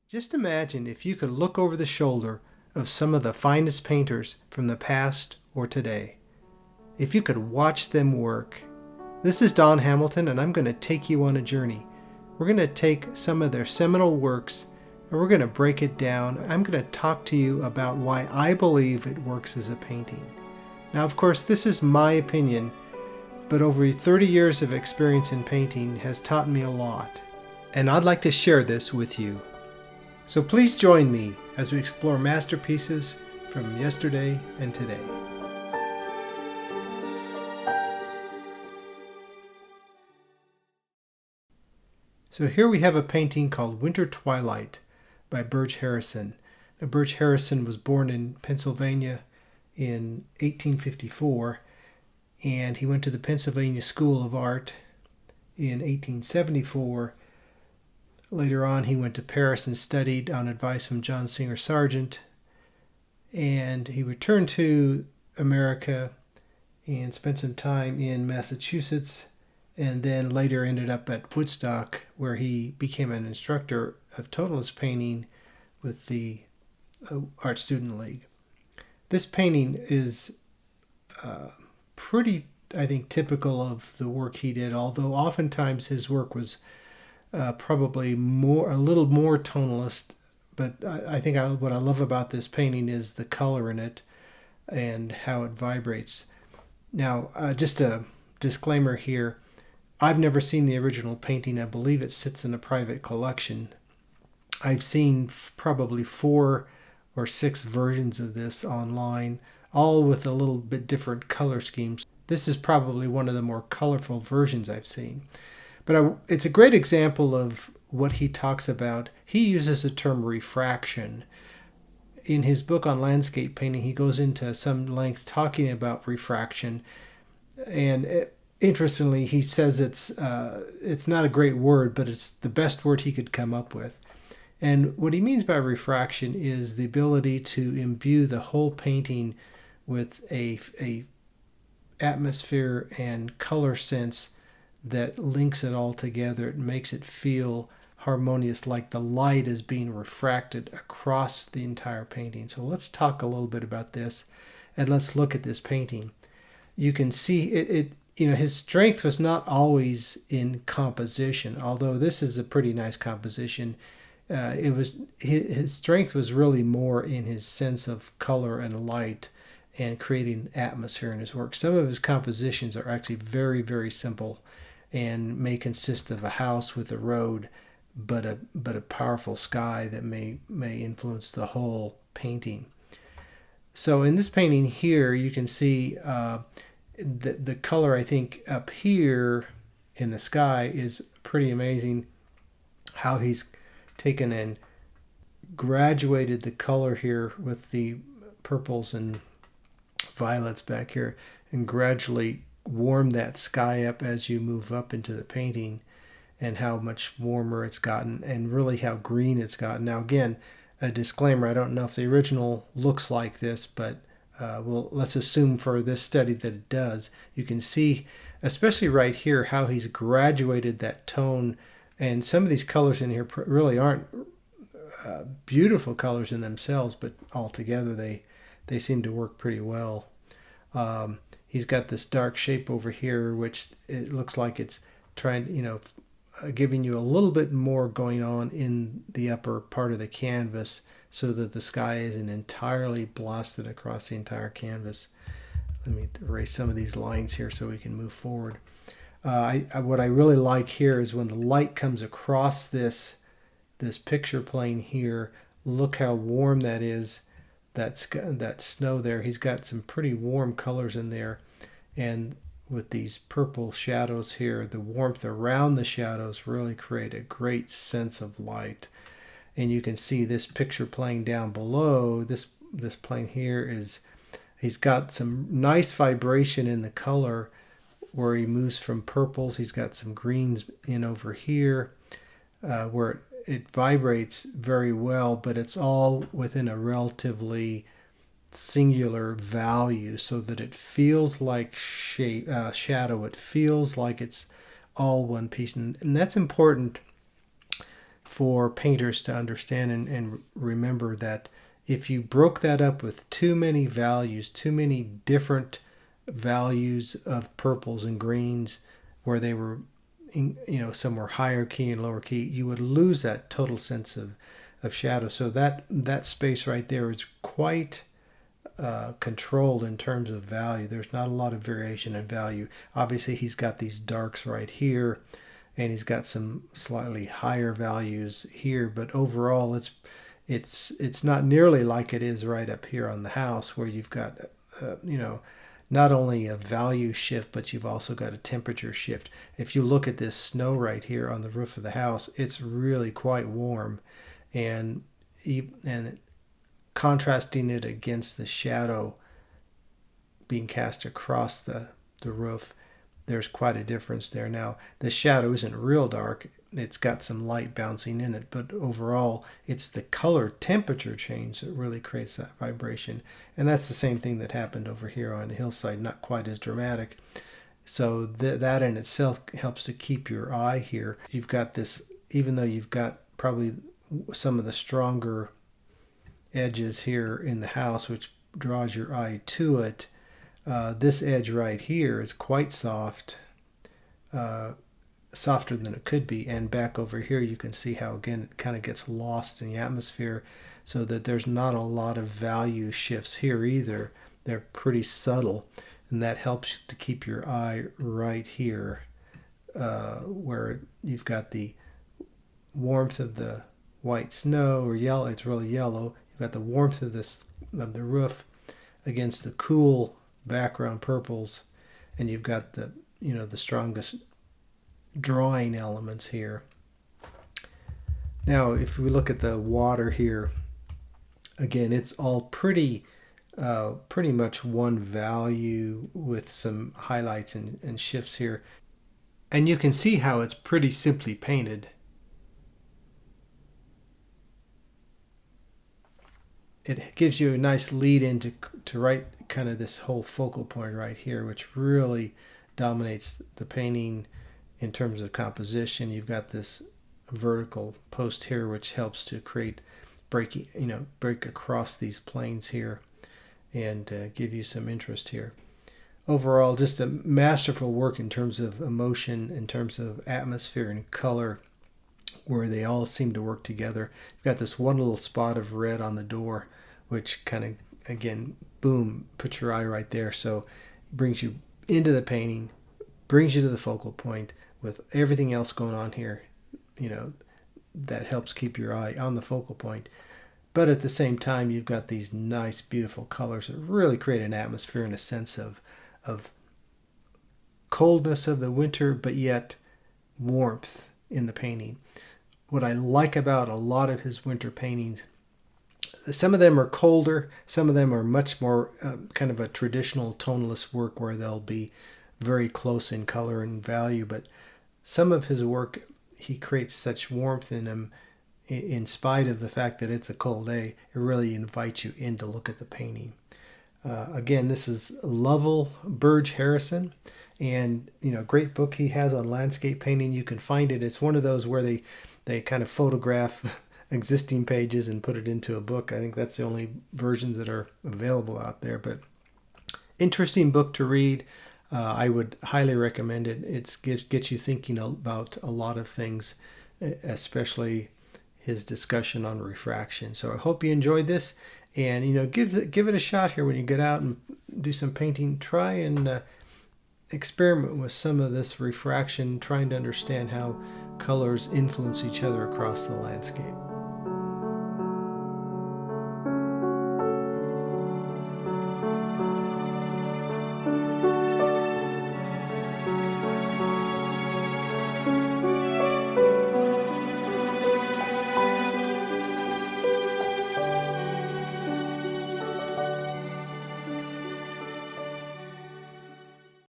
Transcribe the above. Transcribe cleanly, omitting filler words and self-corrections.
Just imagine if you could look over the shoulder of some of the finest painters from the past or today. If you could watch them work. This is Don Hamilton, and I'm going to take you on a journey. We're going to take some of their seminal works and we're going to break it down. I'm going to talk to you about why I believe it works as a painting. Now, of course, this is my opinion, but over 30 years of experience in painting has taught me a lot, and I'd like to share this with you. So please join me as we explore masterpieces from yesterday and today. So here we have a painting called Winter Twilight by Birge Harrison. Now, Birge Harrison was born in Pennsylvania in 1854, and he went to the Pennsylvania School of Art in 1874. Later on, he went to Paris and studied on advice from John Singer Sargent, and he returned to America and spent some time in Massachusetts, and then later ended up at Woodstock, where he became an instructor of totalist painting with the Art Student League. This painting is pretty, I think, typical of the work he did, although oftentimes his work was probably a little more tonalist. But I think what I love about this painting is the color in it and how it vibrates. Now, just a disclaimer here. I've never seen the original painting. I believe it sits in a private collection. I've seen probably 4 or 6 versions of this online, all with a little bit different color schemes. This is probably one of the more colorful versions I've seen. But it's a great example of what he talks about. He uses the term refraction. In his book on landscape painting, he goes into some length talking about refraction. And interestingly, he says it's not a great word, but it's the best word he could come up with. And what he means by refraction is the ability to imbue the whole painting with a atmosphere and color sense that links it all together. It makes it feel harmonious, like the light is being refracted across the entire painting. So let's talk a little bit about this, and let's look at this painting. You can see it his strength was not always in composition, although this is a pretty nice composition. His strength was really more in his sense of color and light and creating atmosphere in his work. Some of his compositions are actually very, very simple and may consist of a house with a road, but a powerful sky that may influence the whole painting. So in this painting here, you can see the color, I think, up here in the sky is pretty amazing. How he's taken and graduated the color here with the purples and violets back here, and gradually warm that sky up as you move up into the painting, and how much warmer it's gotten and really how green it's gotten. Now again, a disclaimer, I don't know if the original looks like this, but let's assume for this study that it does. You can see, especially right here, how he's graduated that tone, and some of these colors in here really aren't beautiful colors in themselves, but altogether they seem to work pretty well. He's got this dark shape over here, which it looks like it's trying, giving you a little bit more going on in the upper part of the canvas so that the sky isn't entirely blasted across the entire canvas. Let me erase some of these lines here so we can move forward. What I really like here is when the light comes across this picture plane here, look how warm that is. That snow there, he's got some pretty warm colors in there, and with these purple shadows here, the warmth around the shadows really create a great sense of light. And you can see this picture playing down below. This plane here he's got some nice vibration in the color where he moves from purples. He's got some greens in over here where it vibrates very well, but it's all within a relatively singular value so that it feels like shadow. It feels like it's all one piece. And that's important for painters to understand and remember that if you broke that up with too many values, too many different values of purples and greens, where they were, some were higher key and lower key, you would lose that total sense of shadow. So that space right there is quite controlled in terms of value. There's not a lot of variation in value. Obviously, he's got these darks right here, and he's got some slightly higher values here, but overall it's not nearly like it is right up here on the house, where you've got not only a value shift, but you've also got a temperature shift. If you look at this snow right here on the roof of the house, it's really quite warm, and contrasting it against the shadow being cast across the roof, there's quite a difference there. Now, the shadow isn't real dark. It's got some light bouncing in it, but overall, it's the color temperature change that really creates that vibration. And that's the same thing that happened over here on the hillside, not quite as dramatic. So that in itself helps to keep your eye here. You've got this, even though you've got probably some of the stronger edges here in the house, which draws your eye to it, this edge right here is quite soft, softer than it could be. And back over here, you can see how, again, it kind of gets lost in the atmosphere, so that there's not a lot of value shifts here either. They're pretty subtle, and that helps to keep your eye right here, where you've got the warmth of the white snow or yellow. It's really yellow. You've got the warmth of the roof against the cool background purples, and you've got the strongest drawing elements here. Now, if we look at the water here, again, it's all pretty much one value with some highlights and shifts here, and you can see how it's pretty simply painted. It gives you a nice lead in to write kind of this whole focal point right here, which really dominates the painting in terms of composition. You've got this vertical post here, which helps to break across these planes here and give you some interest here. Overall, just a masterful work in terms of emotion, in terms of atmosphere and color, where they all seem to work together. You've got this one little spot of red on the door, which kind of, again, boom, puts your eye right there. So it brings you into the painting, brings you to the focal point with everything else going on here, that helps keep your eye on the focal point. But at the same time, you've got these nice, beautiful colors that really create an atmosphere and a sense of coldness of the winter, but yet warmth in the painting. What I like about a lot of his winter paintings, some of them are colder, some of them are much more kind of a traditional toneless work where they'll be very close in color and value, but some of his work, he creates such warmth in them in spite of the fact that it's a cold day. It really invites you in to look at the painting. Again, this is Lovell Birge Harrison, and great book he has on landscape painting. You can find it. It's one of those where they kind of photograph existing pages and put it into a book. I think that's the only versions that are available out there, but interesting book to read. I would highly recommend it. It gets you thinking about a lot of things, especially his discussion on refraction. So I hope you enjoyed this, and give it a shot here when you get out and do some painting. Try and experiment with some of this refraction, trying to understand how colors influence each other across the landscape.